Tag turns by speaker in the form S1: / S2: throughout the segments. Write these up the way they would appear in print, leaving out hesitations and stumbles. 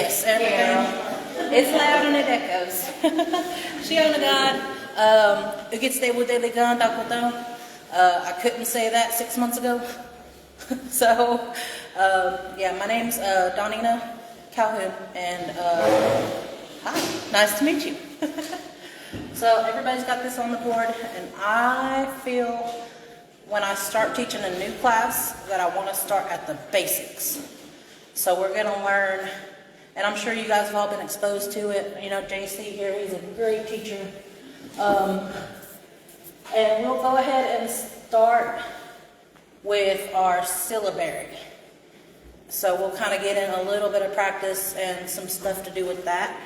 S1: Yes, everything. It's loud and it echoes. Siyo, nigada. Ukitste wudele gan dakoto. I couldn't say that 6 months ago. So, yeah, my name's Donina Calhoun, and hi, nice to meet you. So everybody's got this on the board, and I feel when I start teaching a new class that I want to start at the basics. So we're going to learn, and I'm sure you guys have all been exposed to it. You know, JC here, he's a great teacher. And we'll go ahead and start with our syllabary. So we'll kind of get in a little bit of practice and some stuff to do with that.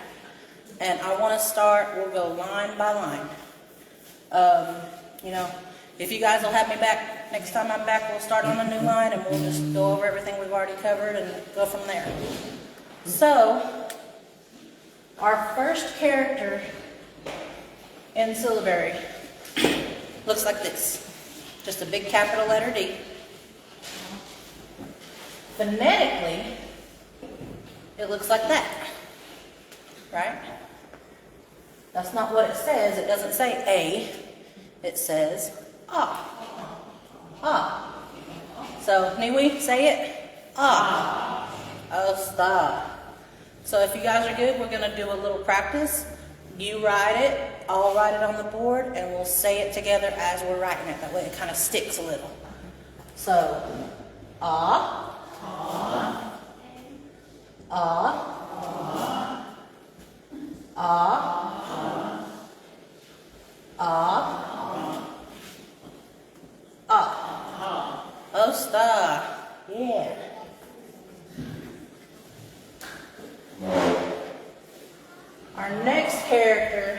S1: And I want to start, we'll go line by line. You know, if you guys will have me back, next time I'm back, we'll start on a new line and we'll just go over everything we've already covered and go from there. So, our first character in syllabary looks like this. Just a big capital letter D. Phonetically, it looks like that, right? That's not what it says. It doesn't say A. It says ah. Ah. So, Niwi, say it. Ah. Oh, stop. So if you guys are good, we're going to do a little practice. You write it, I'll write it on the board, and we'll say it together as we're writing it. That way it kind of sticks a little. So, ah. Ah. Ah. Ah. Ah. Ah. Oh, stop. Yeah. Our next character,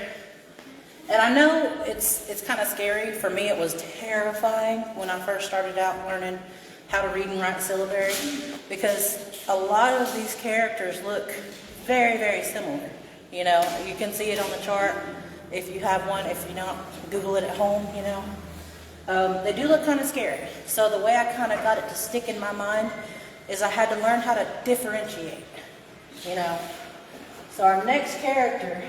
S1: and I know it's kind of scary. For me, it was terrifying when I first started out learning how to read and write syllabary, because a lot of these characters look very, very similar. You know, you can see it on the chart if you have one. If you don't, Google it at home, you know. They do look kind of scary. So the way I kind of got it to stick in my mind is I had to learn how to differentiate, you know. So our next character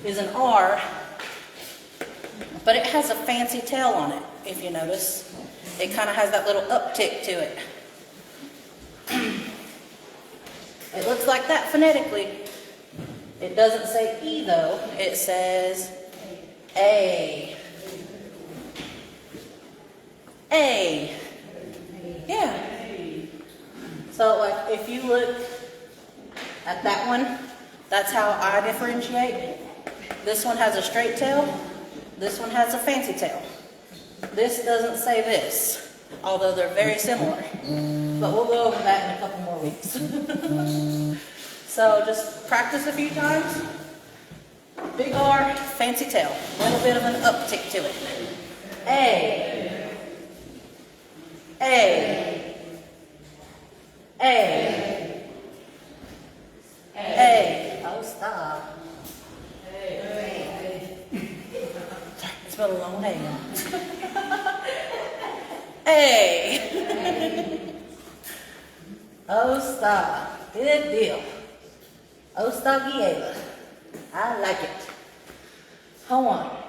S1: is an R, but it has a fancy tail on it, if you notice. It kind of has that little uptick to it. It looks like that phonetically. It doesn't say E though, it says A. A. Yeah. So like if you look at that one, that's how I differentiate. This one has a straight tail. This one has a fancy tail. This doesn't say this, although they're very similar. But we'll go over that in a couple more weeks. So just practice a few times. Big R, fancy tail. A little bit of an uptick to it. A. A. A. A. Oh, stop. Sorry, it's been a long day. A. Oh, stop. Good deal. Oh, stop, Giela. I like it. Hold on.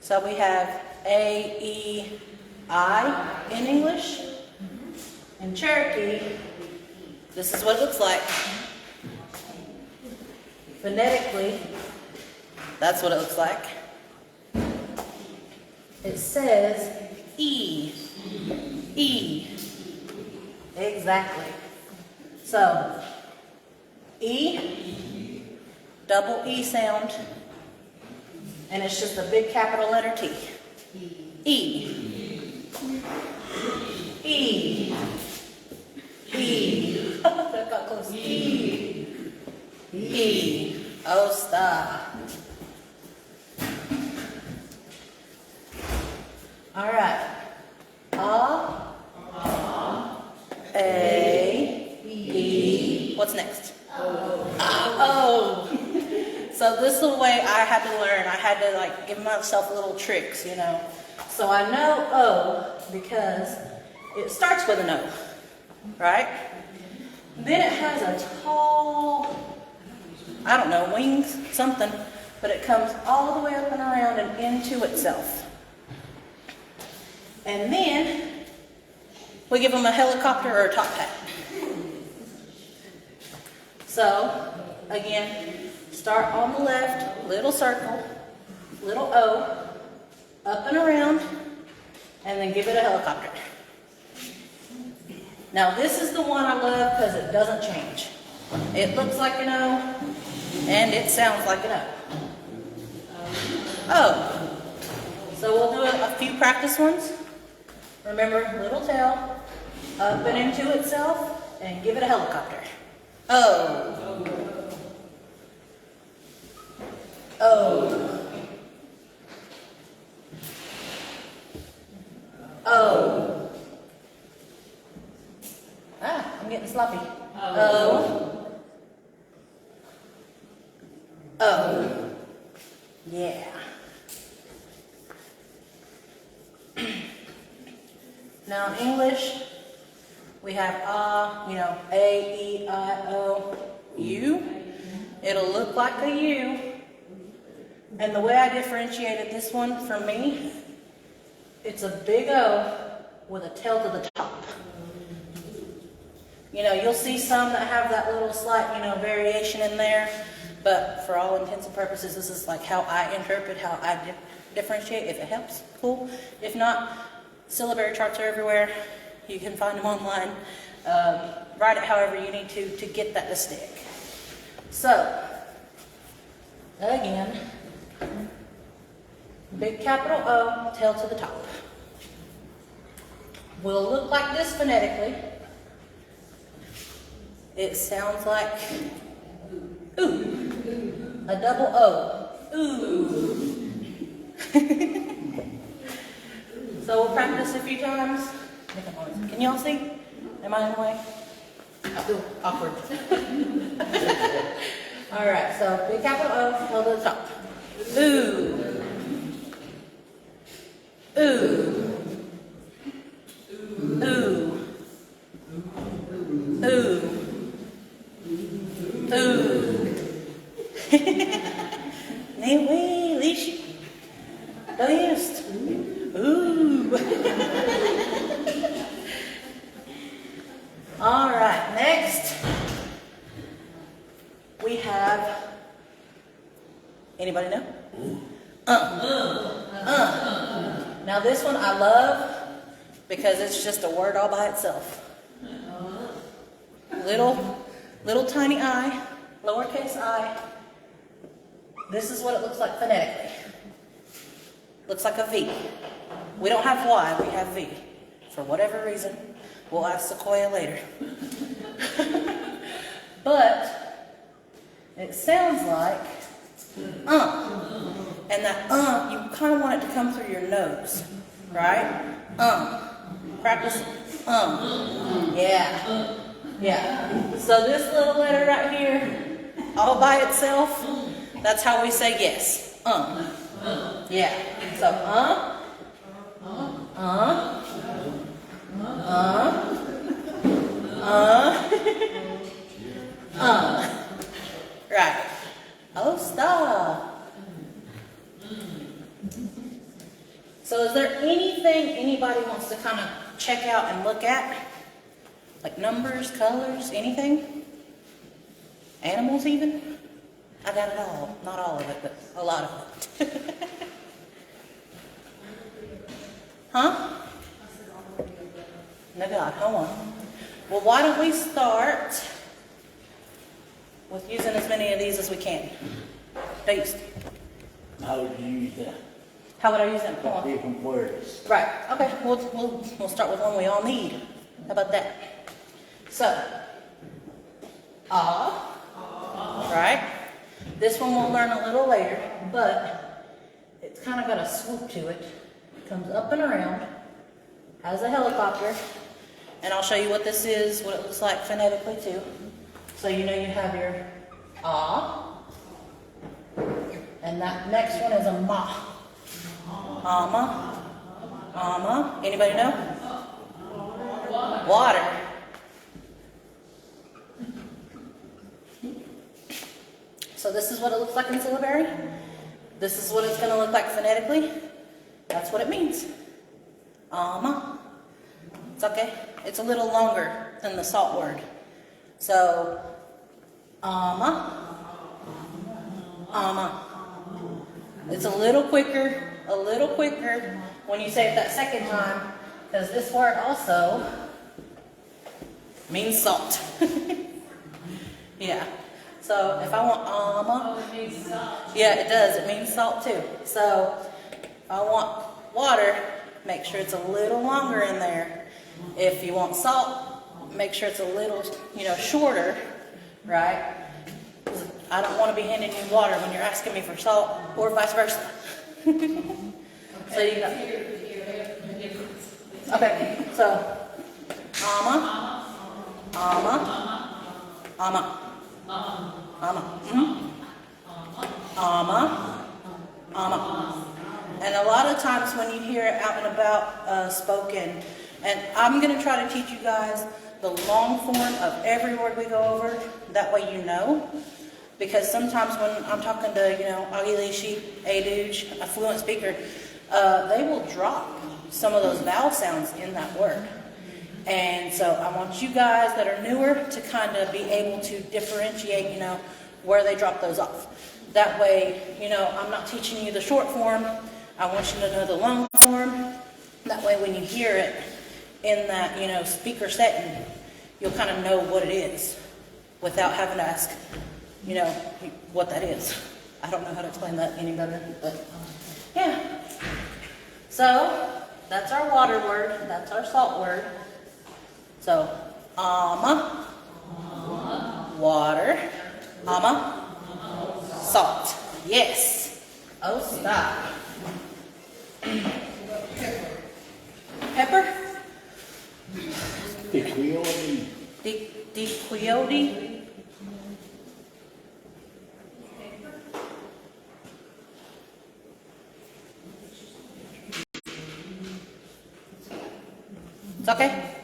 S1: So we have A, E, I in English. In Cherokee, this is what it looks like. Phonetically, that's what it looks like. It says E. E. Exactly. So, E, double E sound, and it's just a big capital letter T. E. E. E. That got close. E. E. Oh, stop. All right. A. E. What's next? Oh. So this little way I had to learn. I had to like give myself little tricks, you know. So I know O because it starts with an O, right? Then it has a tall, I don't know, wings, something, but it comes all the way up and around and into itself. And then we give them a helicopter or a top hat. So, again, start on the left, little circle, little O, up and around, and then give it a helicopter. Now this is the one I love because it doesn't change. It looks like an O, and it sounds like an O. O. So we'll do a few practice ones. Remember, little tail, up and into itself, and give it a helicopter. O. O. O. I'm getting sloppy. O. O. Yeah. Now in English, we have A, E, I, O, U. It'll look like a U. And the way I differentiated this one for me, it's a big O with a tail to the top. You'll see some that have that little slight, variation in there. But for all intents and purposes, this is like how I interpret, how I differentiate. If it helps, cool. If not, syllabary charts are everywhere. You can find them online. Write it however you need to get that to stick. So, again, big capital O, tail to the top. Will look like this phonetically. It sounds like ooh, a double O, ooh. So we'll practice a few times. Can y'all see? Am I in the way? I feel awkward. All right, so big capital O, tail to the top. Ooh. Ooh. Ooh. Ooh. Ooh. Nej, lish. Ja, just. Ooh. All right, next we have, anybody know? Now this one I love because it's just a word all by itself. Little tiny I, lowercase I. This is what it looks like phonetically. Looks like a V. We don't have Y, we have V. For whatever reason, we'll ask Sequoia later. But it sounds like and that you kind of want it to come through your nose, right? Practice yeah. So this little letter right here, all by itself, that's how we say yes. Yeah. So right. Oh, stop. So is there anything anybody wants to kind of check out and look at? Like numbers, colors, anything? Animals even? I got it all. Not all of it, but a lot of it. Huh? No, God, hold on. Well, why don't we start with using as many of these as we can? Taste.
S2: How would you use that?
S1: How would I use them? Hold on.
S2: Different words.
S1: Right. Okay. We'll start with one we all need. How about that? So, right? This one we'll learn a little later, but it's kind of got a swoop to it. It comes up and around, has a helicopter, and I'll show you what this is, what it looks like phonetically too. So you know you have your and that next one is a ma. Anybody know? Water. So this is what it looks like in syllabary. This is what it's going to look like phonetically. That's what it means. It's okay. It's a little longer than the salt word. So, ama. It's a little quicker when you say it that second time, because this word also means salt. Yeah. So if I want ama,
S3: Oh, it means salt.
S1: yeah, it does. It means salt too. So if I want water, make sure it's a little longer in there. If you want salt, make sure it's a little, shorter, right? I don't want to be handing you water when you're asking me for salt, or vice versa. So you got. Okay, so ama, and a lot of times when you hear it out and about spoken, and I'm going to try to teach you guys the long form of every word we go over. That way you know. Because sometimes when I'm talking to, Agilishi, Aduj, a fluent speaker, they will drop some of those vowel sounds in that word. And so I want you guys that are newer to kind of be able to differentiate, where they drop those off. That way, I'm not teaching you the short form. I want you to know the long form. That way when you hear it in that, speaker setting, you'll kind of know what it is without having to ask, what that is. I don't know how to explain that any better, but yeah. So that's our water word. That's our salt word. So, water, salt. Yes. Oh, stop. Pepper?
S2: Diquioli.
S1: Diquioti? It's okay?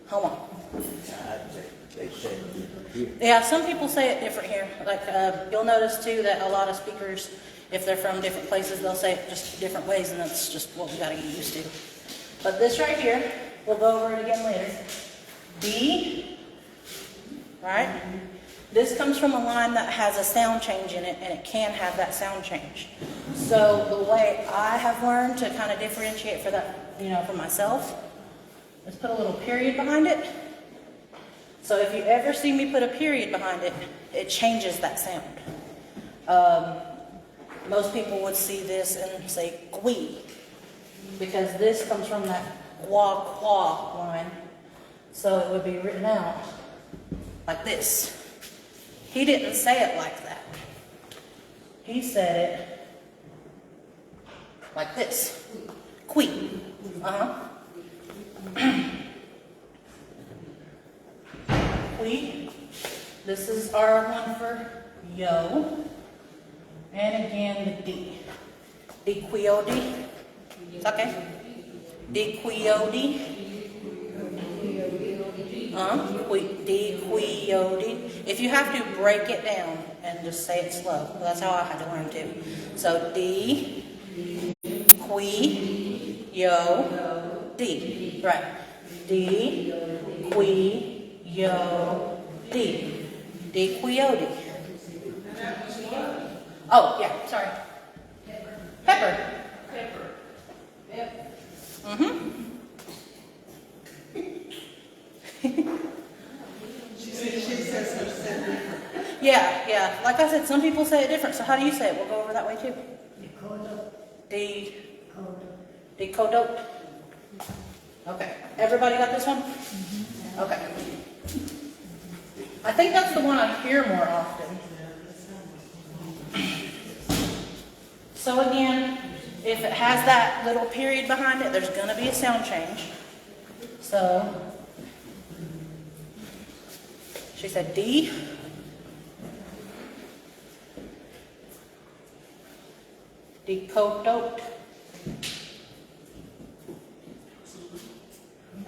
S1: Hold on.
S2: They said here.
S1: Yeah, some people say it different here. Like, you'll notice too that a lot of speakers, if they're from different places, they'll say it just different ways, and that's just what we gotta get used to. But this right here, we'll go over it again later. D, right? This comes from a line that has a sound change in it, and it can have that sound change. So the way I have learned to kind of differentiate for that, for myself, is put a little period behind it. So if you ever see me put a period behind it, it changes that sound. Most people would see this and say "gui," because this comes from that "qua" line. So it would be written out like this. He didn't say it like that. He said it like this. Qui. Qui. This is our one for yo. And again, the D. Diquioti. It's okay. Diquioti. Diquioti. If you have to, break it down and just say it slow. That's how I had to learn too. So D, qui, yo, D. Right. D, qui, yo, D. Diquioti. Oh, yeah, sorry. Pepper. Yep. Yeah. Like I said, some people say it different. So how do you say it? We'll go over that way too. Decodot. Okay. Everybody got this one? Okay. I think that's the one I hear more often. So again, if it has that little period behind it, there's going to be a sound change. So she said D. Decodot.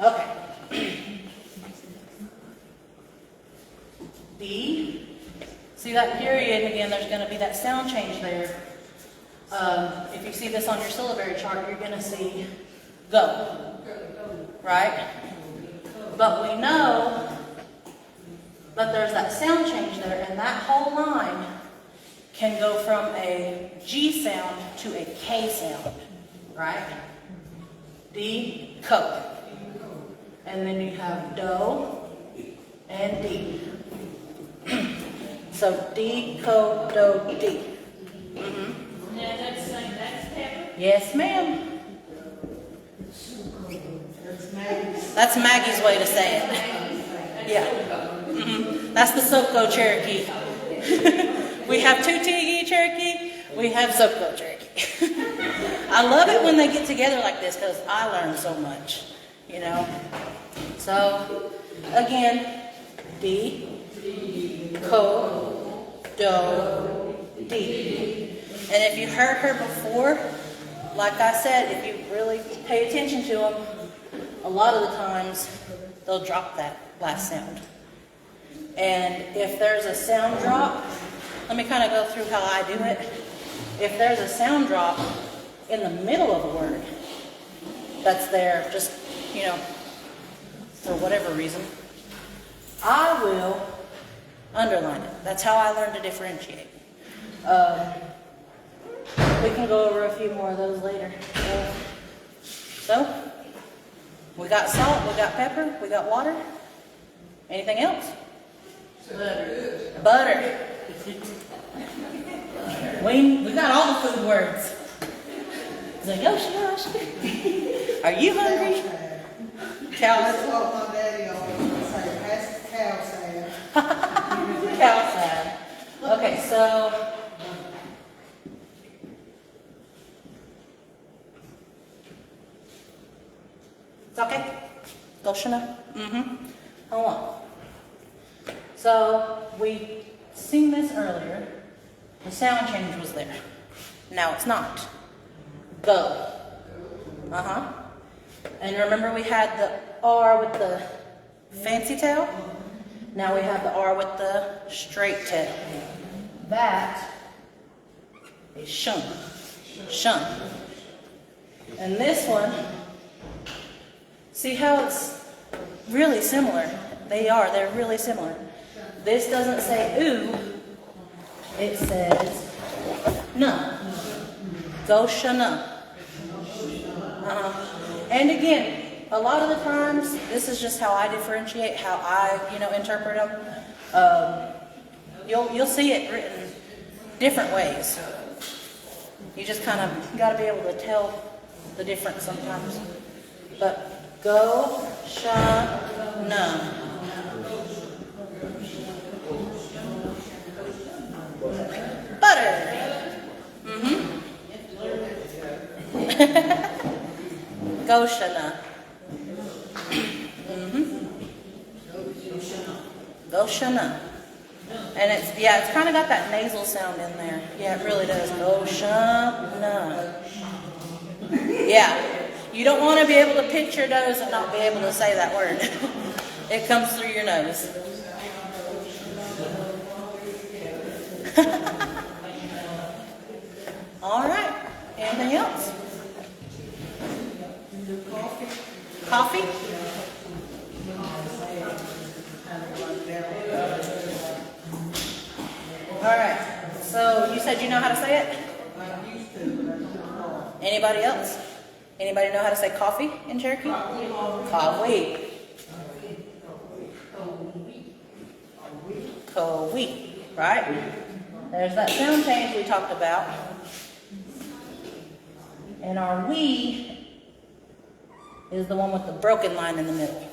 S1: Okay. D. See that period, again, there's going to be that sound change there. If you see this on your syllabary chart, you're going to see go, right? But we know that there's that sound change there, and that whole line can go from a G sound to a K sound, right? D, ko. And then you have do and D. So D, ko, do, D. Mm-hmm.
S3: Now that's pepper?
S1: Yes, ma'am. That's Maggie's way to say it. Yeah. Mm-hmm. That's the Soko Cherokee. We have Tutigee Cherokee. We have Soko Cherokee. I love it when they get together like this because I learn so much, you know. So, again, D, ko, do, D. And if you heard her before, like I said, if you really pay attention to them, a lot of the times they'll drop that last sound. And if there's a sound drop, let me kind of go through how I do it. If there's a sound drop in the middle of a word that's there, just, you know, for whatever reason, I will underline it. That's how I learn to differentiate. We can go over a few more of those later. So, we got salt, we got pepper, we got water. Anything else?
S3: Butter.
S1: Butter. We got all the food words. So, yosh, yosh. Are you hungry?
S4: That's
S1: Cow.
S4: what my daddy always say, that's cow sad.
S1: Cow sad. Okay, so. It's okay? Goshana? Mm-hmm. Hold on. So, we seen this earlier. The sound change was there. Now it's not. Go. Uh-huh. And remember we had the R with the fancy tail? Now we have the R with the straight tail. That is shun. Shun. And this one, see how it's really similar? They're really similar. This doesn't say ooh, it says na. Go shana. And again, a lot of the times, this is just how I differentiate, how I, interpret them. You'll see it written different ways. You just kind of got to be able to tell the difference sometimes. But go, shana. Butter. Goshana. Goshana. And it's kind of got that nasal sound in there. Yeah, it really does. Goshana. Yeah. You don't want to be able to pinch your nose and not be able to say that word. It comes through your nose. All right. Anything else? Coffee? All right. So you said you know how to say it? Anybody else? Anybody know how to say coffee in Cherokee? Coffee. Coffee. Right? There's that sound change we talked about. And our we is the one with the broken line in the middle.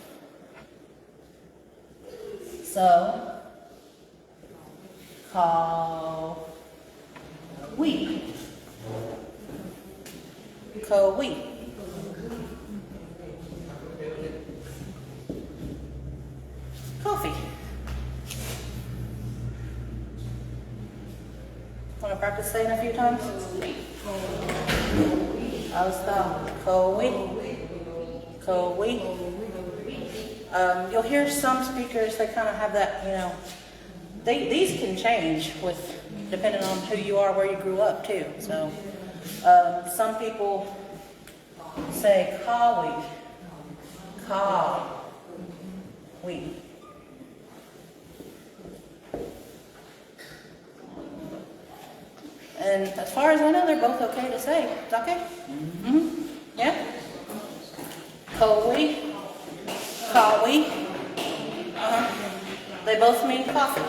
S1: So, call we. Co we. Coffee. Want to practice saying a few times? I'll stop. Co-we. Co-we. You'll hear some speakers, they kind of have that, these can change with, depending on who you are, where you grew up too. So, some people say kawi, ka-we. And as far as I know, they're both okay to say. It's okay? Mm-hmm. Yeah? Kawi, kawi. Uh-huh. They both mean coffee.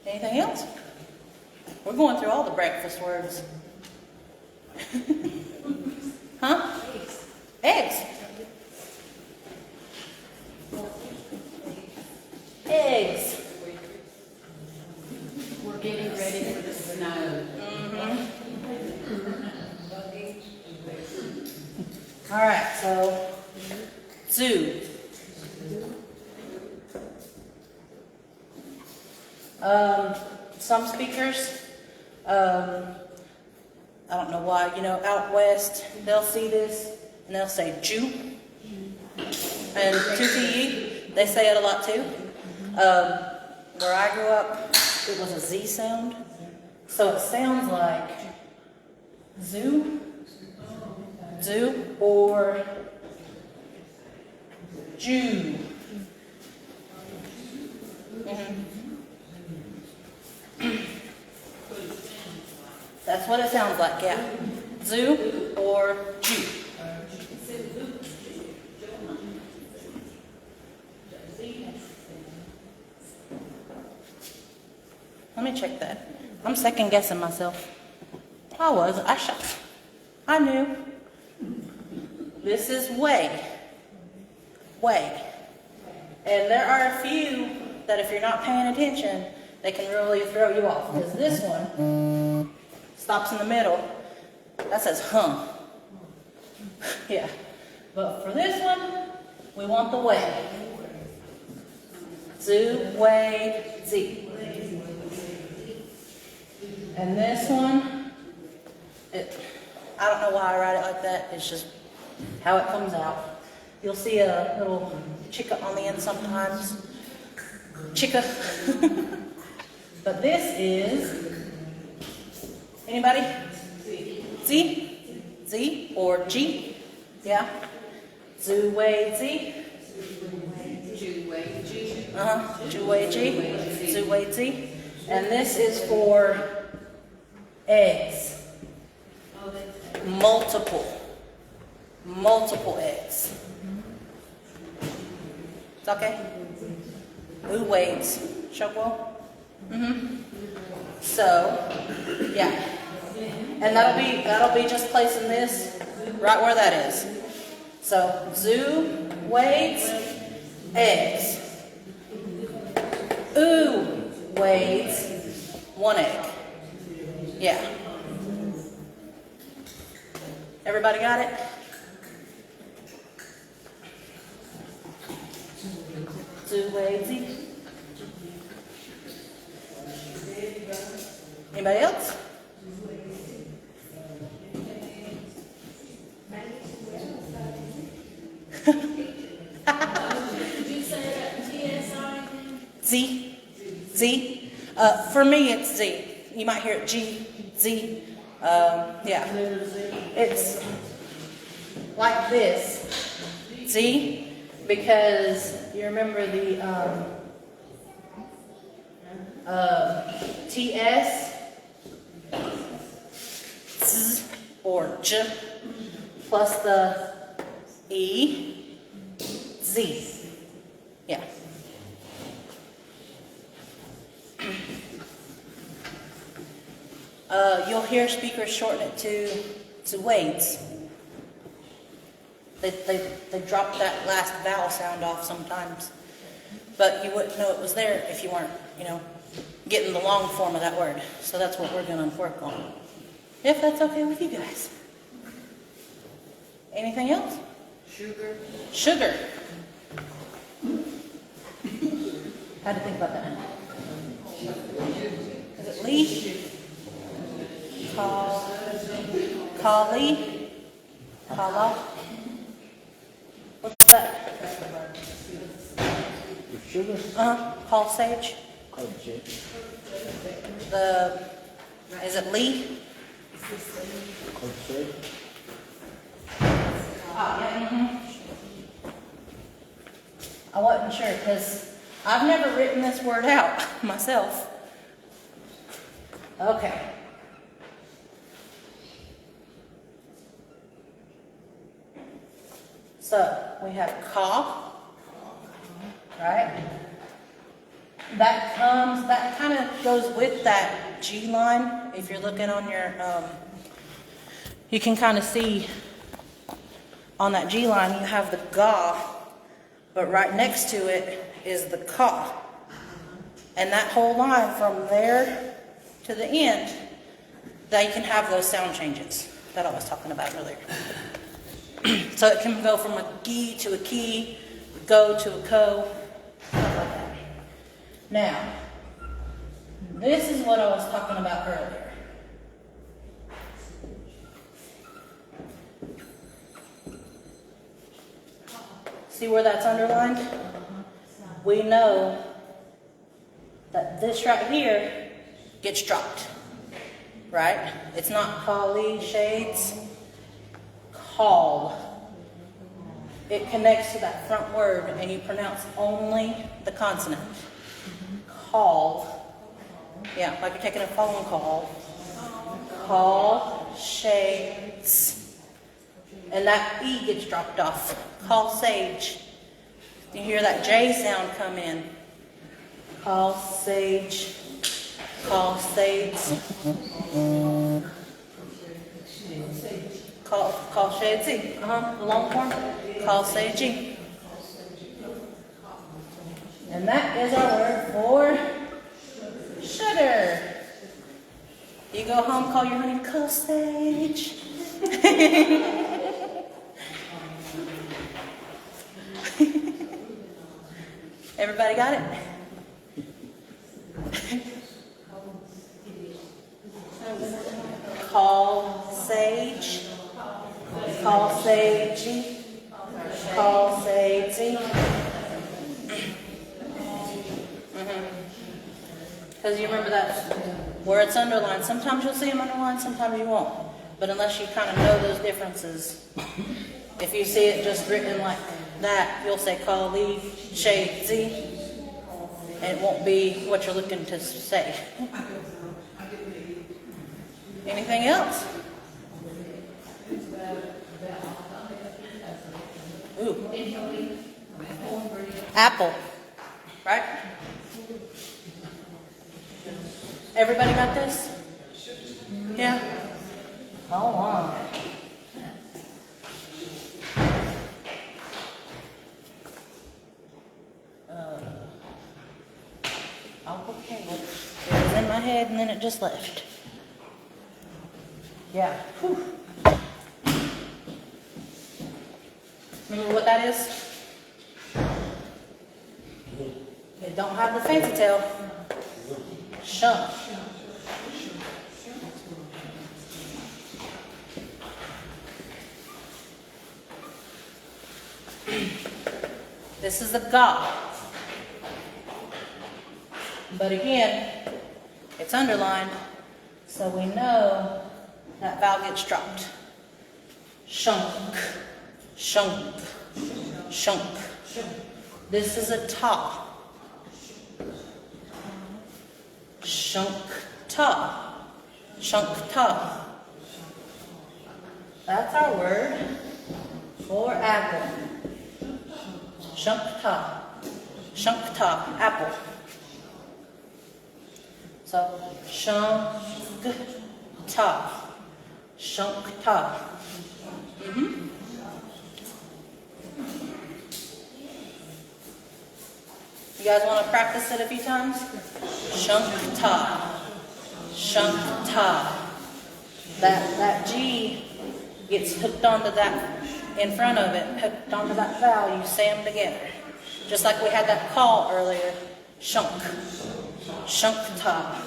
S1: Anything else? We're going through all the breakfast words. Huh? Eggs. Eggs.
S3: We're getting ready for the snow.
S1: All right, so zoo. Some speakers, I don't know why, out west, they'll see this and they'll say Jew. And 2PE, they say it a lot too. Where I grew up, it was a Z sound. So it sounds like zoo, or Jew. That's what it sounds like, yeah. Zoo or Jew. Let me check that. I'm second guessing myself. I knew. This is way. And there are a few that if you're not paying attention, they can really throw you off. Because this one stops in the middle. That says huh. Yeah. But for this one, we want the way. Zoo, way, Z. And this one, I don't know why I write it like that. It's just how it comes out. You'll see a little chica on the end sometimes. Chica. But this is, anybody? Z? Z or G? Yeah. Zoo, way, Z. Ju, way, G. Zoo, way, Z. And this is for eggs. Multiple eggs. It's okay? Who waits? Shockwell? So, yeah. And that'll be just placing this right where that is. So, zoo waits, eggs. Ooh waits, one egg. Yeah. Everybody got it? Zoo waits. Anybody else?
S3: Did you say that TSI?
S1: Z. For me, it's Z. You might hear it G, Z. Yeah. It's like this. Z, because you remember the TS, Z, or J, plus the E, Z. Yeah. You'll hear speakers shorten it to weights. They drop that last vowel sound off sometimes. But you wouldn't know it was there if you weren't, getting the long form of that word. So that's what we're going to work on. If that's okay with you guys. Anything else? Sugar. How to think about that? Is it leaf? Kali? Kala? that?
S2: The sugar,
S1: Call sage.
S2: called shit.
S1: Is it Lee?
S2: Called shit.
S1: I wasn't sure because I've never written this word out myself. Okay. So we have ka, right? That kind of goes with that G line. If you're looking on your, you can kind of see on that G line you have the ga, but right next to it is the ka. And that whole line from there to the end, they can have those sound changes that I was talking about earlier. So it can go from a gi to a ki, go to a ko, stuff like that. Now, this is what I was talking about earlier. See where that's underlined? We know that this right here gets dropped, right? It's not Kali shades, call. It connects to that front word and you pronounce only the consonant. Call. Yeah, like you're taking a phone call. Call shades. And that E gets dropped off. Call sage. You hear that J sound come in. Call sage. Call sage. Call shades. The long form. Call sage. And that is our word for sugar. You go home, call your honey, call sage. Everybody got it? Call sage. Call sagey. Call sagey. Because you remember that where it's underlined. Sometimes you'll see them underlined, sometimes you won't. But unless you kind of know those differences, if you see it just written like that, you'll say kali, shadesy, and it won't be what you're looking to say. Anything else? Ooh. Apple, right? Everybody got this? Yeah? Hold on. Okay, well, it was in my head and then it just left. Yeah. Whew. Remember what that is? It don't have the fancy tail. Shunk. This is the ga. But again, it's underlined, so we know that vowel gets dropped. Shunk, shunk, shunk. This is a ta. Shunk ta. Shunk ta. That's our word for apple. Shunk ta. Shunk ta. Apple. So, shunk ta. Shunk ta. You guys want to practice it a few times? Shunk ta. Shunk ta. That G gets hooked onto that in front of it, hooked onto that vowel. You say them together. Just like we had that call earlier. Shunk. Shunk ta.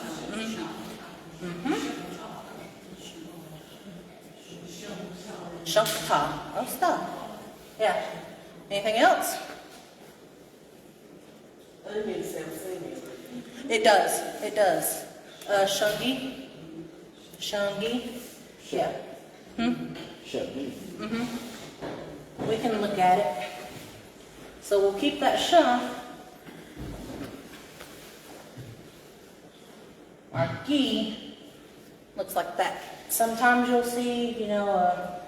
S1: Shunk ta. Oh, stop. Yeah. Anything else?
S5: Onion sounds similar.
S1: It does. It does. Shungi. Shungi. Yeah.
S2: Shut me.
S1: We can look at it. So we'll keep that shun. Our gi looks like that. Sometimes you'll see, you know, a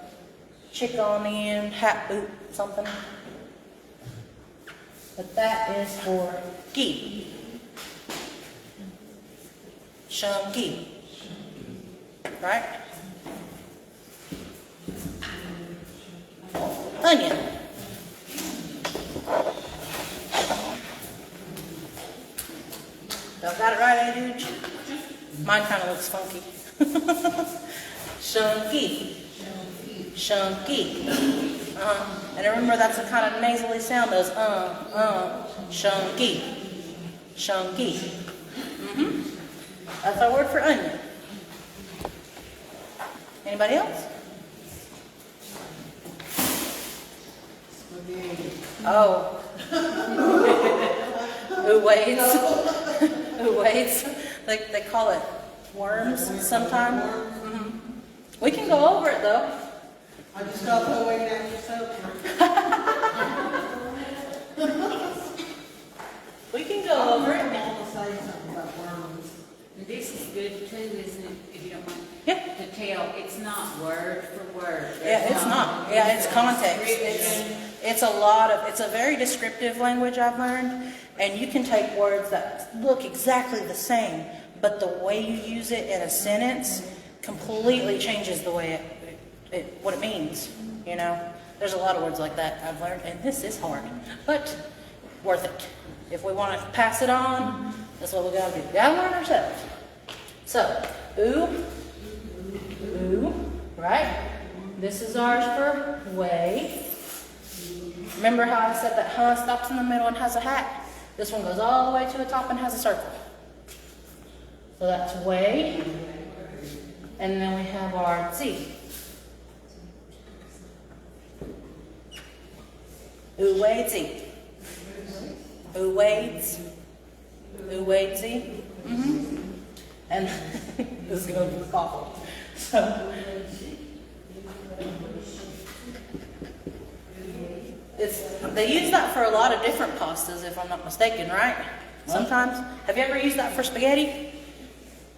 S1: chick on the end, hat boot, something. But that is for gi. Shun gi. Right? Onion. Y'all got it right, eh, dude? Mine kind of looks funky. Shunky. Shunky. And remember, that's a kind of nasally sound. Those shunky. Shunky. That's our word for onion. Anybody else? Oh. Who waits? Who waits? They call it worms sometimes. We can go over it though.
S4: I just got to wait down yourself.
S1: We can go over
S4: I
S1: it.
S4: want to say something about worms.
S3: This is good too, isn't it, if you don't mind?
S1: Yeah.
S3: To tell, it's not word for word.
S1: Yeah, it's not. Yeah, it's context. It's a lot of, it's a very descriptive language I've learned, and you can take words that look exactly the same, but the way you use it in a sentence completely changes the way what it means, you know? There's a lot of words like that I've learned, and this is hard, but worth it. If we want to pass it on, that's what we gotta do. We gotta learn ourselves. So, ooh, right? This is ours for way. Remember how I said that huh stops in the middle and has a hat? This one goes all the way to the top and has a circle. So that's way. And then we have our zi. Uwei-zi. Uwei-zi. Uwei-zi. And this is going to be awful. So, they use that for a lot of different pastas, if I'm not mistaken, right? Sometimes. Have you ever used that for spaghetti?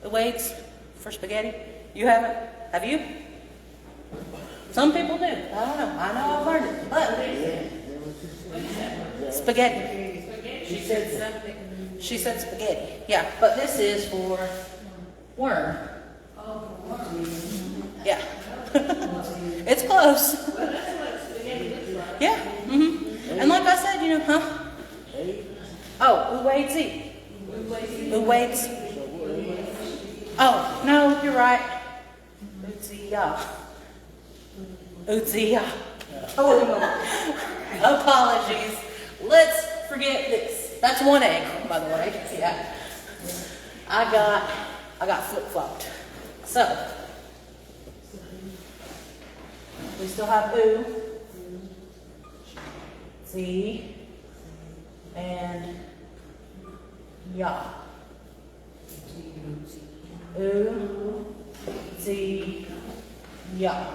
S1: The weights for spaghetti? You haven't? Have you? Some people do. I don't know. I know I've learned it. But spaghetti. She said spaghetti. Yeah, but this is for worm. Yeah. It's close. Yeah. And like I said, you know, huh? Oh, uwei-zi. Uwei-zi. Oh, no, you're right. Uziya. Uziya. Oh, apologies. Let's forget this. That's one egg, by the way. Yeah. I got flip-flopped. So, we still have oo, zi, and ya. Oo, zi, ya.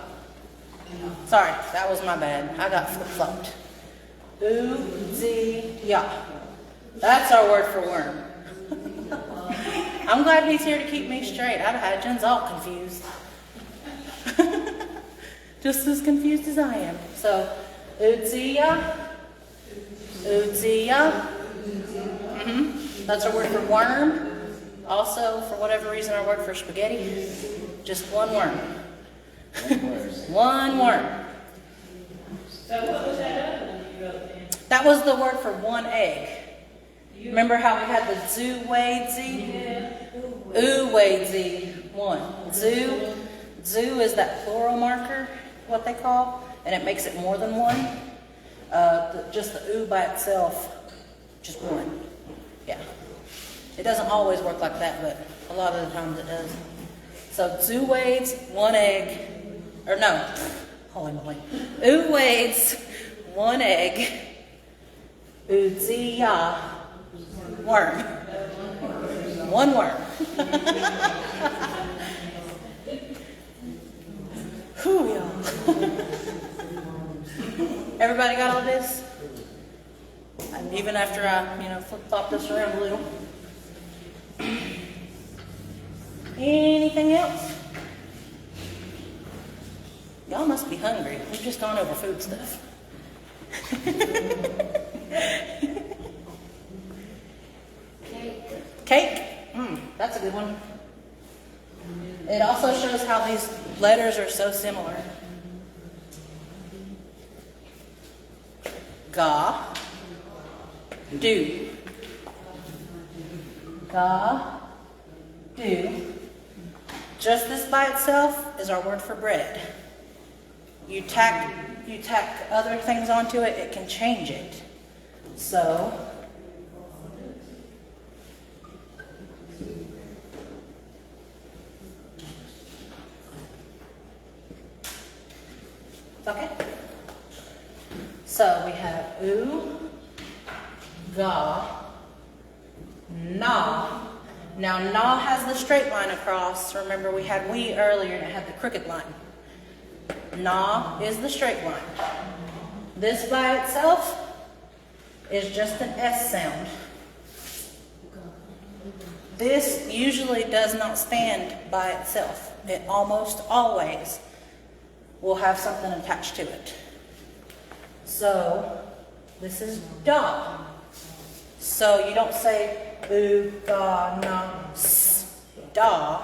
S1: Sorry, that was my bad. I got flip-flopped. Oo, zi, ya. That's our word for worm. I'm glad he's here to keep me straight. I'd have had Jen's all confused. Just as confused as I am. So, uziya, uziya. That's our word for worm. Also, for whatever reason, our word for spaghetti. Just one worm. One worm.
S5: So what was that other one you wrote in?
S1: That was the word for one egg. Remember how we had the zu-wei-zi? U-wei-zi. One. Zu is that plural marker, what they call, and it makes it more than one. Just the u by itself, just one. Yeah. It doesn't always work like that, but a lot of the times it does. So zu-wei's, one egg, or no, holy moly. U-wei's, one egg, uziya, worm. One worm. Whew, y'all. Everybody got all this? And even after I, flip-flop this around a little. Anything else? Y'all must be hungry. We've just gone over food stuff. Cake? That's a good one. It also shows how these letters are so similar. Ga, do. Ga, do. Just this by itself is our word for bread. You tack other things onto it, it can change it. So, okay. So we have oo, ga, na. Now na has the straight line across. Remember we had we earlier and it had the crooked line. Na is the straight line. This by itself is just an S sound. This usually does not stand by itself. It almost always will have something attached to it. So this is da. So you don't say oo, ga, na, s, da.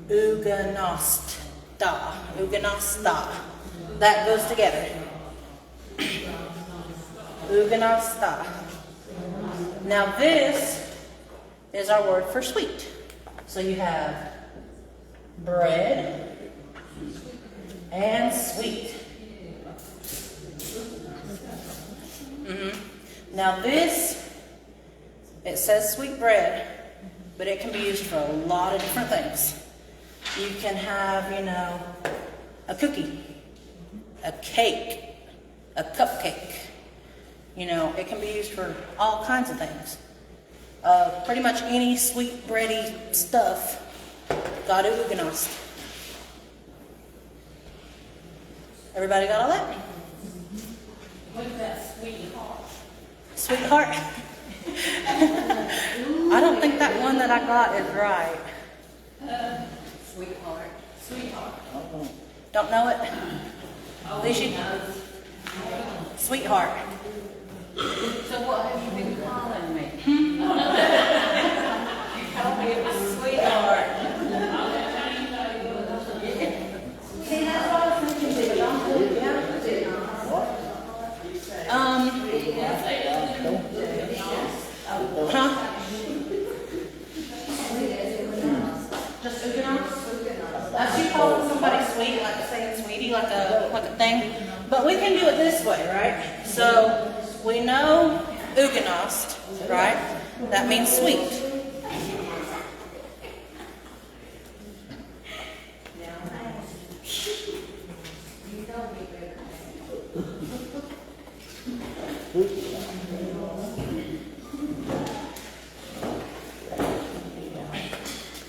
S1: Uganast, da. Uganasta. That goes together. Uganasta. Now this is our word for sweet. So you have bread and sweet. Now this, it says sweet bread, but it can be used for a lot of different things. You can have, a cookie, a cake, a cupcake. It can be used for all kinds of things. Pretty much any sweet bready stuff, got to uganost. Everybody got all that?
S5: What's that sweetheart?
S1: Sweetheart? I don't think that one that I got is right.
S3: Sweetheart.
S5: Sweetheart.
S1: Don't know it?
S3: Oh,
S1: Alicia? Sweetheart.
S3: So what have you been calling me? You told me it was sweetheart.
S1: See, that's what I was thinking, but I'm good, yeah. Huh? Just uganost? That's you calling somebody sweet, like saying sweetie, like a thing. But we can do it this way, right? So we know uganost, right? That means sweet.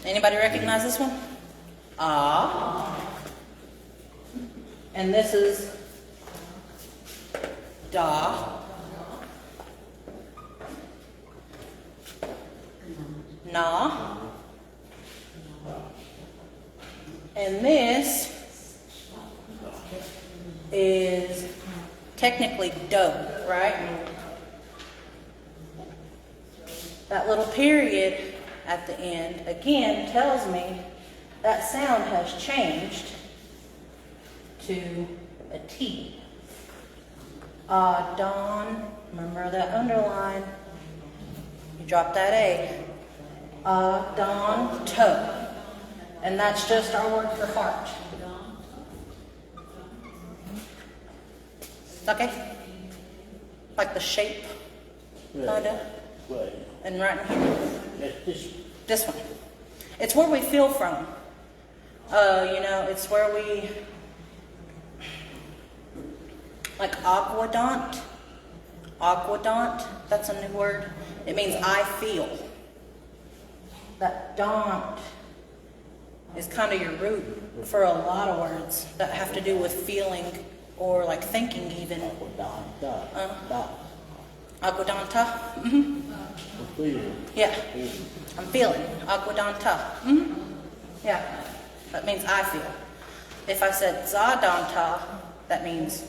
S1: Anybody recognize this one? Ah. And this is da. Na. And this is technically do, right? That little period at the end, again, tells me that sound has changed to a T. Don, remember that underline, you drop that A. Don, toe. And that's just our word for heart. Okay? Like the shape, kinda.
S2: Right.
S1: And right in here.
S2: That's this.
S1: This one. It's where we feel from. It's where Like aquadont. Aquadont, that's a new word. It means I feel. That don't is kind of your root for a lot of words that have to do with feeling or like thinking even. Aquadonta. Yeah, I'm feeling. Aquadonta. Yeah, that means I feel. If I said zadonta, that means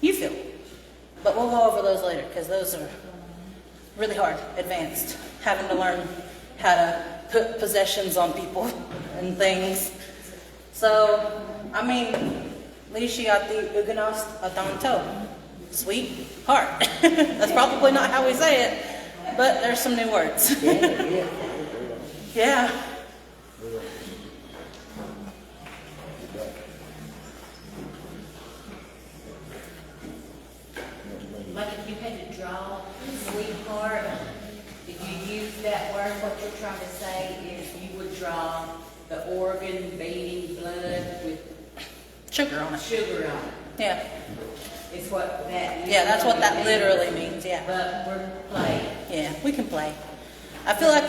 S1: you feel. But we'll go over those later because those are really hard, advanced, having to learn how to put possessions on people and things. So, I mean, Lishiati Uganost Adanto. Sweet heart. That's probably not how we say it, but there's some new words. Yeah.
S3: Like if you had to draw sweetheart, if you use that word, what you're trying to say is you would draw the organ beating blood with
S1: Sugar on it.
S3: sugar on it.
S1: Yeah.
S3: Is what that.
S1: Yeah, that's what that literally means, yeah.
S3: But we're playing.
S1: Yeah, we can play. I feel like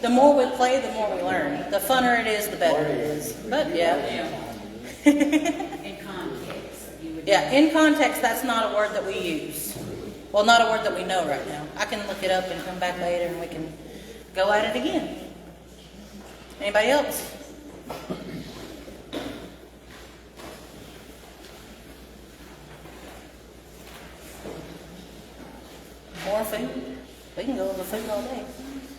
S1: the more we play, the more we learn. The funner it is, the better it is. But yeah.
S3: In context, you would.
S1: Yeah, in context, that's not a word that we use. Well, not a word that we know right now. I can look it up and come back later and we can go at it again. Anybody else? More food? We can go over food all day.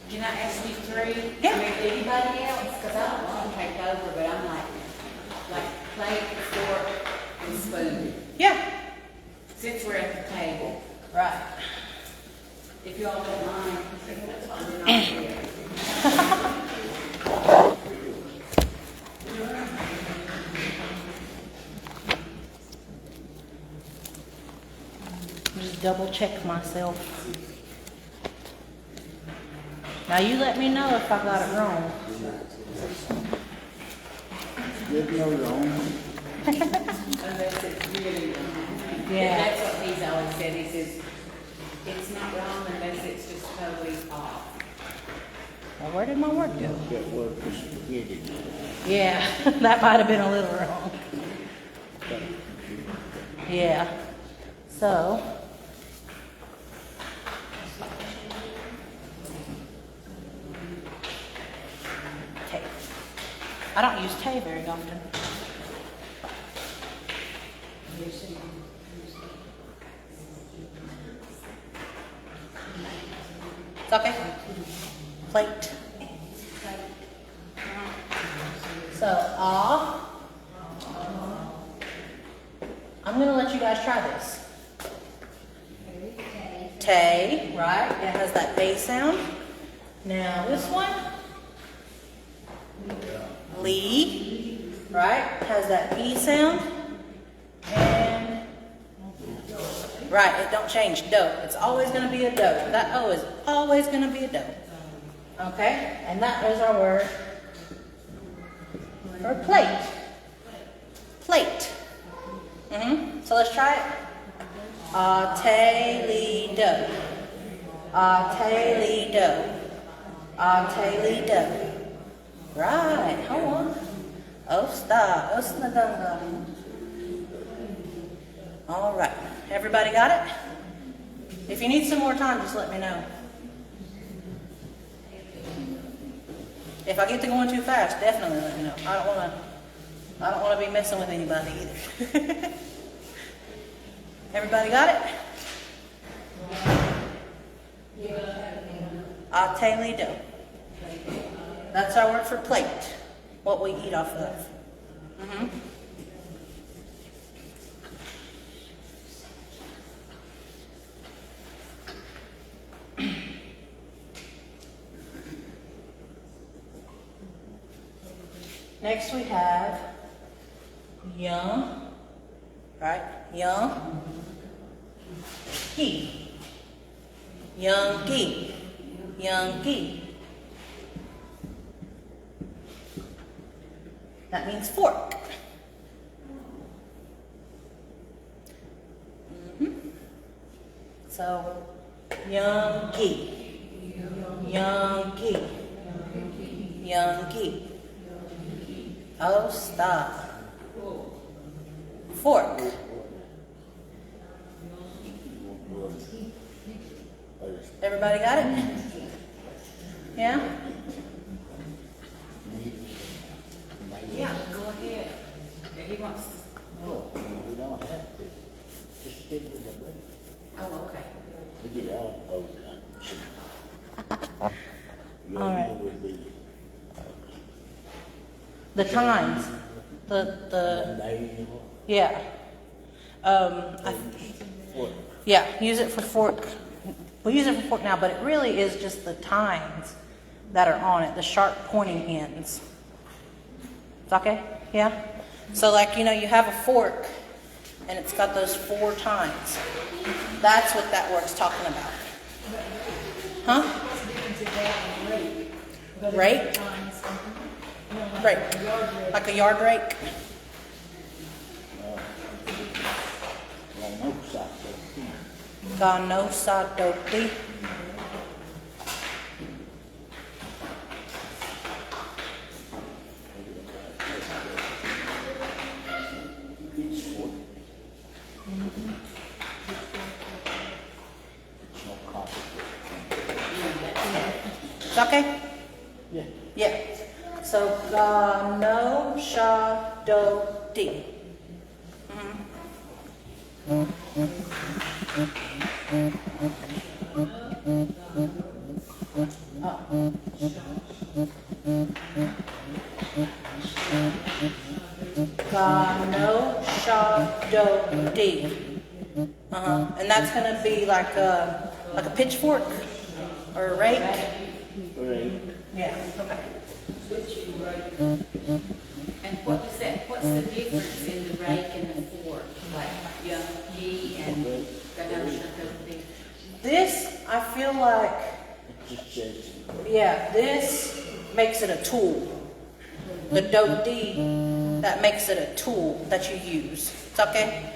S3: Can I ask you three?
S1: Yeah.
S3: I mean, anybody else? Because I don't want to take over, but I'm like plate, fork, and spoon.
S1: Yeah.
S3: Since we're at the table,
S1: Right.
S3: if y'all don't mind, we're not here.
S1: Just double check myself. Now you let me know if I got it wrong.
S2: Good know your own.
S3: Unless it's really wrong.
S1: Yeah.
S3: That's what he's always said. He says, it's not wrong unless it's just totally off.
S1: Well, where did my word go?
S2: That word for spaghetti.
S1: Yeah, that might have been a little wrong. Yeah. So. Tay. I don't use tay very often. It's okay. Plate. So, I'm going to let you guys try this. Tay, right? It has that A sound. Now, this one, Lee, right? Has that E sound. And, right, it don't change. Dough. It's always going to be a dough. That O is always going to be a dough. Okay? And that is our word for plate. Plate. So let's try it. A-tay-lee-do. A-tay-lee-do. A-tay-lee-do. Right, hold on. Osta, osna-dunga. All right, everybody got it? If you need some more time, just let me know. If I get to going too fast, definitely let me know. I don't want to be messing with anybody either. Everybody got it? A-tay-lee-do. That's our word for plate. What we eat off of. Next we have young, right? Young, gi. Young gi. Young gi. That means fork. So, Yankee, Yankee, Yankee. Oh, stop. Fork. Everybody got it? Yeah?
S3: Yeah, go ahead. He wants to.
S2: No, we don't have to. Just stick with the book.
S3: Oh, okay.
S2: We get all those done.
S1: All right.
S2: Would be
S1: The times. The
S2: manual
S1: yeah.
S2: for
S1: Yeah, use it for fork. We'll use it for fork now, but it really is just the tines that are on it, the sharp pointing ends. It's okay? Yeah? So like, you have a fork and it's got those 4 tines. That's what that word's talking about. Huh? Rake? Rake. Like a yard rake?
S2: no soccer.
S1: Ganosa doti.
S2: Pitchfork. It's no copy.
S1: It's okay?
S2: Yeah.
S1: Yeah. So ganosa doti. Gano shado D. And that's gonna be like a pitchfork or a rake.
S2: Right.
S1: Yeah. Okay.
S3: And what's the difference in the rake and the fork? Like Yankee and Ganesha?
S1: This I feel like,
S2: It just says,
S1: yeah, this makes it a tool. The do D, that makes it a tool that you use. It's okay,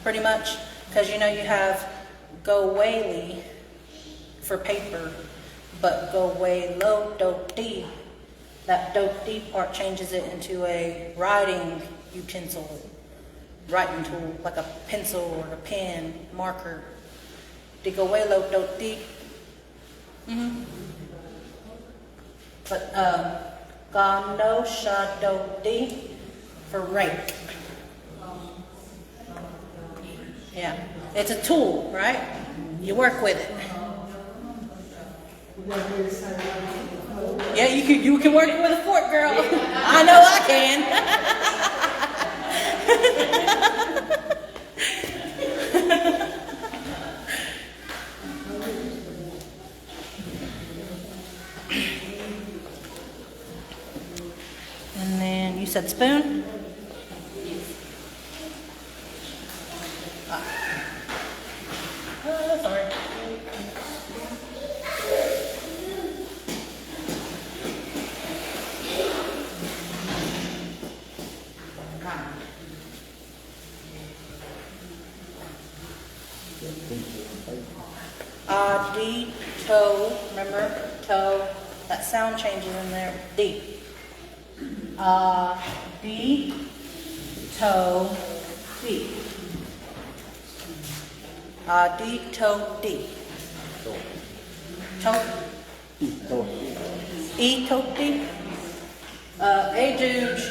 S1: pretty much, because you have go whaley for paper, but go way low do D. That do D part changes it into a writing utensil, writing tool, like a pencil or a pen, marker. Di go way low do D. But gano shado D for rake. Yeah, it's a tool, right? You work with it. Yeah, you can work with a fork, girl. I know I can. And then you said spoon? Sorry. D, toe, remember? Toe. That sound changes in there. D. D, toe, D. D, toe, D. Toe. E, toe, D. A, dude.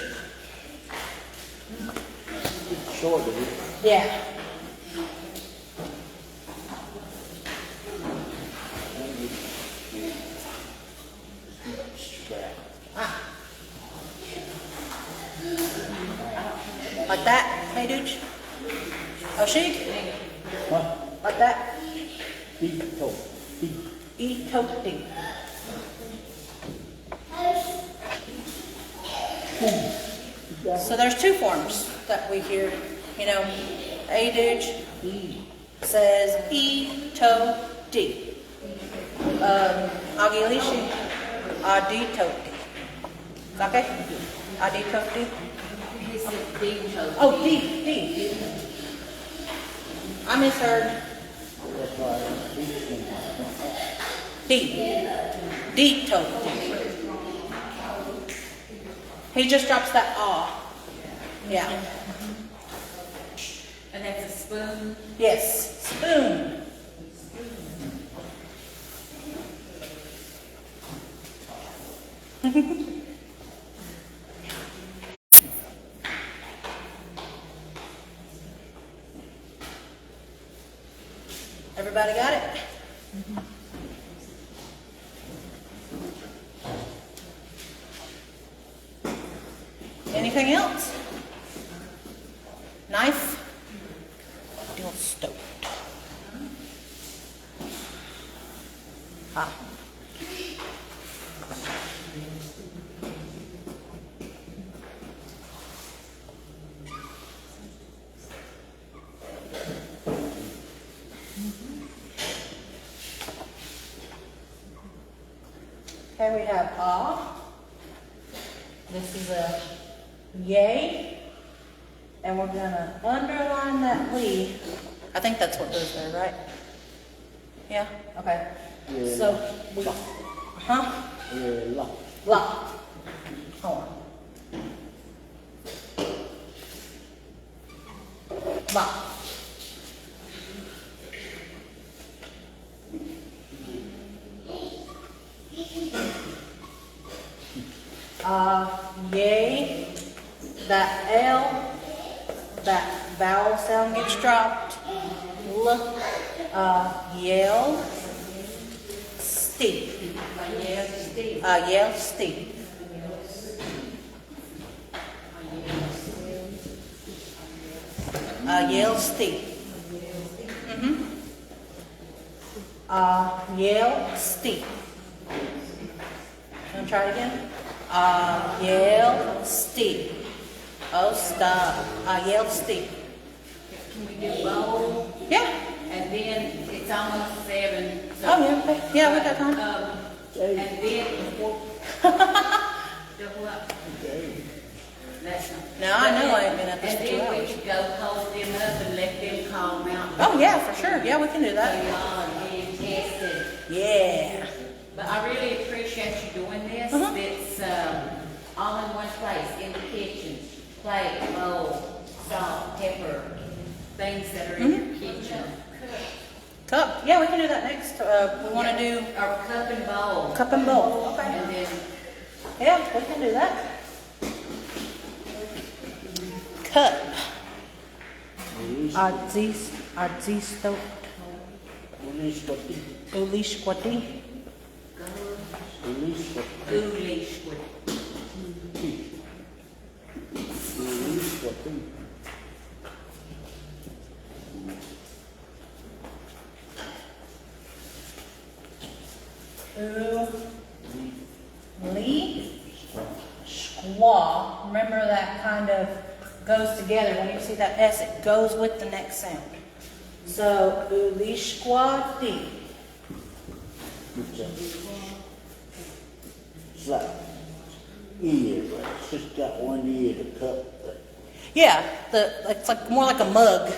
S2: short of it.
S1: Yeah. Like that, hey dude? Oh, she?
S2: Huh?
S1: Like that?
S2: Deep toe. Deep.
S1: E, toe, D. So there's two forms that we hear, you know. A dude says E, toe, D. Agilishi, A, D, toe, D. Okay? A, D, toe, D.
S3: He said D toe.
S1: Oh, D, D. I misheard.
S2: That's why I teach them.
S1: Deep. Deep toe. He just drops that ah. Yeah.
S3: And that's a spoon.
S1: Yes. Spoon. Everybody got it? Anything else? Knife? Deal stoked. Ah. Okay, we have ah. This is a yay. And we're gonna underline that lee. I think that's what goes there, right? Yeah? Okay.
S2: Yeah.
S1: So we, huh?
S2: Yeah,
S1: La. Hold on. La. Yay. That L, that vowel sound gets dropped. L, yell, steep. Yell, steep. Yell, steep. Yell, steep. Wanna try it again? Yell, steep. Oh, stop. Yell, steep.
S3: Can we do bowl?
S1: Yeah.
S3: And then it's almost 7. So,
S1: Oh, yeah, okay. Yeah, we got time.
S3: And then before. Double up. That's not.
S1: No, I know I ain't been up this
S3: And
S1: for 2
S3: then we
S1: hours.
S3: could go hold them up and let them calm out.
S1: Oh, yeah, for sure. Yeah, we can do
S3: So
S1: that.
S3: y'all are being tested.
S1: Yeah.
S3: But I really appreciate you doing this.
S1: Uh-huh.
S3: It's all in one place, in the kitchen. Plate, bowl, salt, pepper, things that are in your kitchen.
S1: Cup. Yeah, we can do that next. We want to do
S3: Or cup and bowl.
S1: cup and bowl. Okay.
S3: And then,
S1: Yeah, we can do that. Cup. Arzisto. Ulishkwati.
S3: ghoulish with
S1: Lee. Squaw. Remember that kind of goes together. When you see that S, it goes with the next sound. So, ulishkwati.
S2: It's like ear, but it's just got one ear to cup. But
S1: Yeah, it's like more like a mug.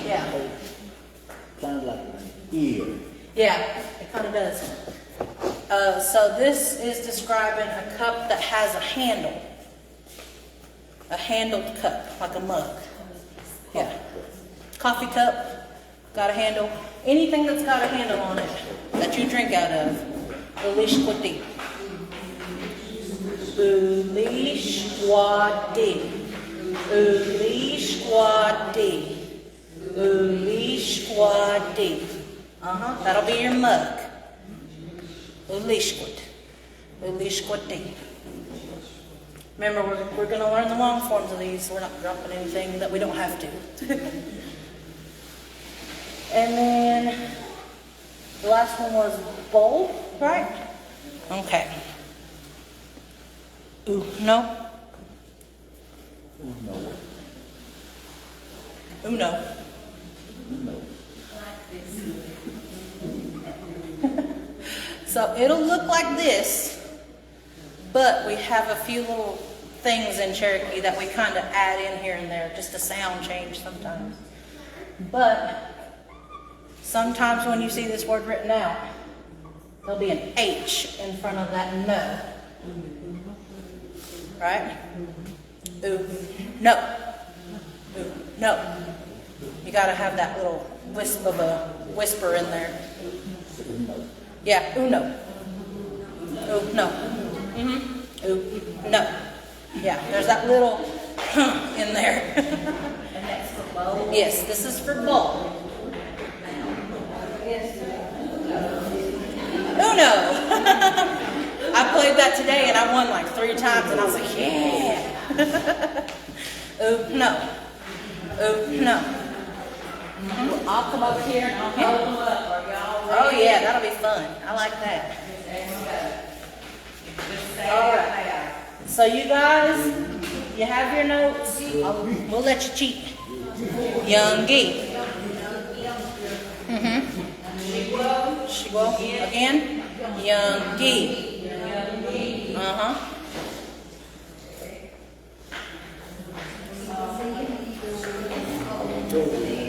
S1: Yeah.
S2: Kind of like an ear.
S1: Yeah, it kind of does. So this is describing a cup that has a handle. A handled cup, like a mug. Yeah. Coffee cup, got a handle. Anything that's got a handle on it that you drink out of. Ulishkwati. Ulishkwati. Ulishkwati. Ulishkwati. That'll be your mug. Ulishkwat. Ulishkwati. Remember, we're going to learn the long forms of these. So we're not dropping anything that we don't have to. And then the last one was bowl, right? Okay. Ooh, no.
S2: No.
S1: Uno.
S2: No.
S1: So it'll look like this, but we have a few little things in Cherokee that we kind of add in here and there, just a sound change sometimes. But Sometimes when you see this word written out, there'll be an H in front of that no. Right? Ooh, no. Ooh, no. You gotta have that little wisp of a whisper in there. Yeah, ooh, no. Ooh, no. Mm-hmm. Ooh, no. Yeah, there's that little in there.
S3: And that's for bowl.
S1: Yes, this is for bowl. Uno. I played that today and I won like 3 times and I was like, yeah. Ooh, no. Ooh, no.
S3: I'll come over here and I'll hold them up. Are y'all ready?
S1: Oh yeah, that'll be fun. I like that.
S3: There we go. Just say
S1: All
S3: it
S1: right.
S3: out loud.
S1: So you guys, you have your notes. We'll let you cheat. Youngie. She will. Again. Youngie. Uh-huh.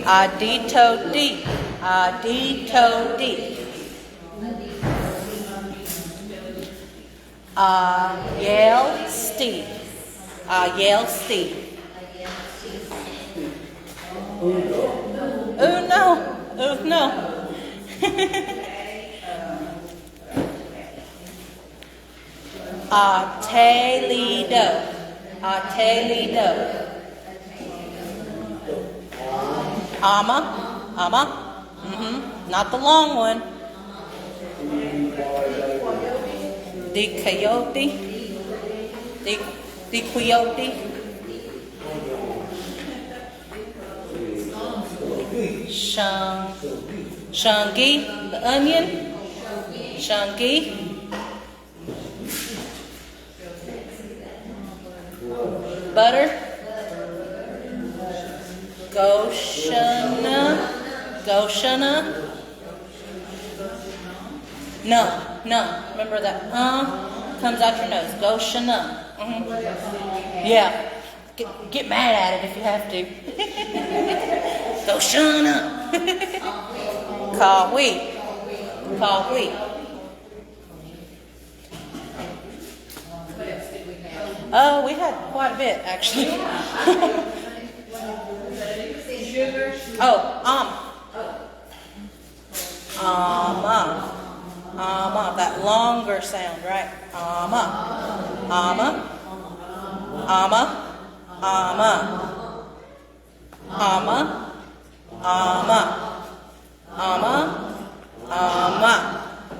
S1: Adito D. Adito D. Yale Steve. Yale Steve. Oh no. Oh no. Atelido. Atelido. Ama. Ama. Not the long one. The coyote. The coyote. Shungi, the onion. Shungi. Butter. Goshana. Goshana. No. Remember that comes out your nose. Goshana. Yeah. Get mad at it if you have to. Goshana. Kawi. Kawi. Oh, we had quite a bit actually.
S3: Sugar.
S1: Oh, that longer sound, right? Ama.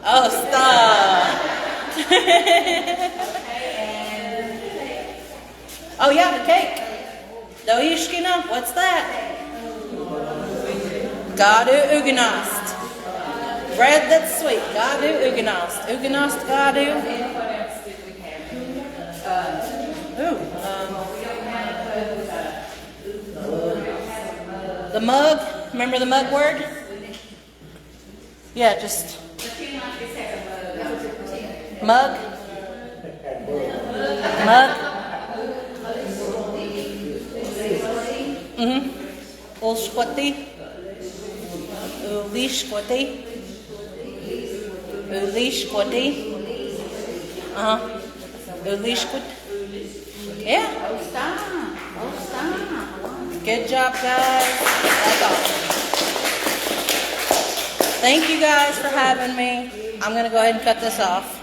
S1: Oh, stop. Oh yeah, the cake. Doishkina, what's that? Gadu uganast. Bread that's sweet. Gadu uganast. Uganast gadu.
S3: And what else did we have?
S1: The mug. Remember the mug word? Yeah, just
S3: Pretend like this has a
S1: mug. Mug. Ulshkwati. Ulishkwati. Ulishkwati. Ulishkwat. Yeah.
S3: Oh, stop.
S1: Good job, guys. That's awesome. Thank you guys for having me. I'm going to go ahead and cut this off.